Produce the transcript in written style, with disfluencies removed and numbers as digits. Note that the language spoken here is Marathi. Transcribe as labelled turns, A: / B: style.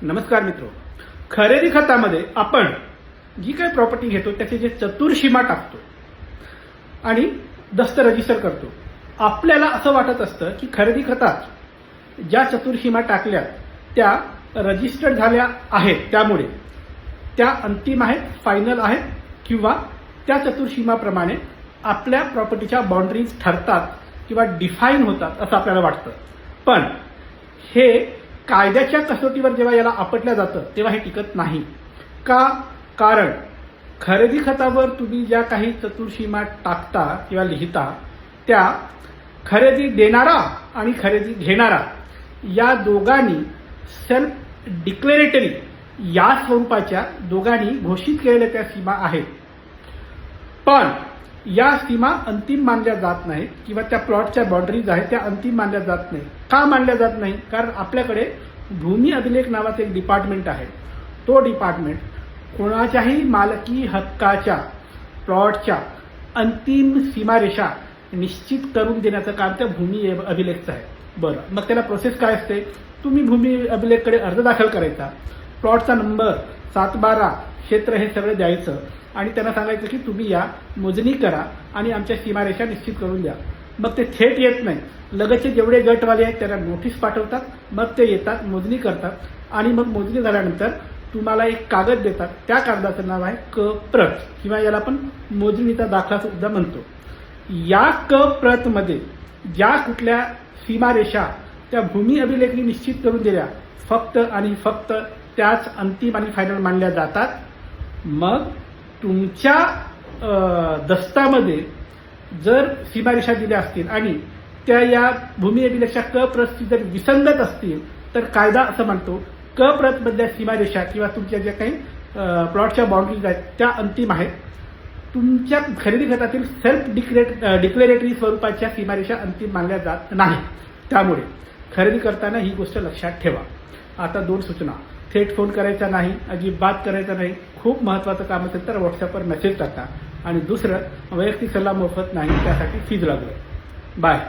A: नमस्कार मित्रो, खरेदी खतामध्ये आपण जी काही प्रॉपर्टी घेतो त्याचे जे चतुर्सीमा टाकतो आणि दस्त रजिस्टर करतो. आपल्याला असं वाटत असतं की खरेदी खतात ज्या चतुर्सीमा टाकल्या त्या रजिस्टर्ड झाल्या आहेत, त्यामुळे त्या अंतिम आहेत, फायनल आहेत किंवा त्या चतुर्सीमाप्रमाणे आपल्या प्रॉपर्टीच्या बाउंड्रीज ठरतात किंवा डिफाईन होतात असं आपल्याला वाटतं. पण हे कायद्याच्या कसोटीवर जेव्हा याला आपटलं जातं तेव्हा हे टिकत नाही. का? कारण खरेदी खतावर तुम्ही ज्या काही चतुर्सीमा टाकता किंवा लिहिता त्या खरेदी देणारा आणि खरेदी घेणारा या दोघांनी सेल्फ डिक्लेरेटरी या स्वरूपाच्या दोघांनी घोषित केलेल्या त्या सीमा आहेत. पण या सीमा अंतिम मानल्या जात नाहीत किंवा त्या प्लॉटच्या बाउंड्रीज आहेत त्या अंतिम मानल्या जात नाही. का मानल्या जात नाही? कारण आपल्याकडे भूमी अभिलेख नावाचं एक डिपार्टमेंट आहे. तो डिपार्टमेंट कोणाच्याही मालकी हक्काच्या प्लॉटच्या अंतिम सीमारेषा निश्चित करून देण्याचं काम त्या भूमी अभिलेखचं आहे. बरं, मग त्याला प्रोसेस काय असते? तुम्ही भूमी अभिलेखकडे अर्ज दाखल करायचा, प्लॉटचा नंबर, 7/12 क्षेत्र हे सगळं द्यायचं आणि त्यांना सांगायचं की तुम्ही या मोजणी करा आणि आमच्या सीमारेषा निश्चित करून द्या. मग ते थेट येत नाही, लगतचे जेवढे गटवाले आहेत त्यांना नोटीस पाठवतात, मग ते येतात, मोजणी करतात आणि मग मोजणी झाल्यानंतर तुम्हाला एक कागद देतात. त्या कागदाचं नाव आहे क प्रत किंवा याला आपण मोजणीचा दाखला सुद्धा म्हणतो. या क प्रतमध्ये ज्या कुठल्या सीमारेषा त्या भूमी अभिलेखनी निश्चित करून दिल्या फक्त आणि फक्त त्याच अंतिम आणि फायनल मानल्या जातात. मग तुमच्या दस्तामध्ये जर सीमारेषा दिल्या असतील आणि त्या या भूमी अभिलेखच्या क प्रतशी जर विसंगत असतील तर कायदा असं म्हणतो क प्रतमधल्या सीमारेषा किंवा तुमच्या ज्या काही प्लॉटच्या बाउंड्रीज आहेत त्या अंतिम आहेत. तुमच्या खरेदी खतातील सेल्फ डिक्लेरेटरी स्वरूपाच्या सीमारेषा अंतिम मानल्या जात नाही. त्यामुळे खरेदी करताना ही गोष्ट लक्षात ठेवा. आता 2 सूचना: थेट फोन करायचा नाही, अजिबात करायचा नाही. खूप महत्त्वाचं काम असेल तर व्हॉट्सअपवर मेसेज टाका. आणि दुसरं, वैयक्तिक सल्ला मोफत नाही, त्यासाठी फीज लागू आहे. बाय.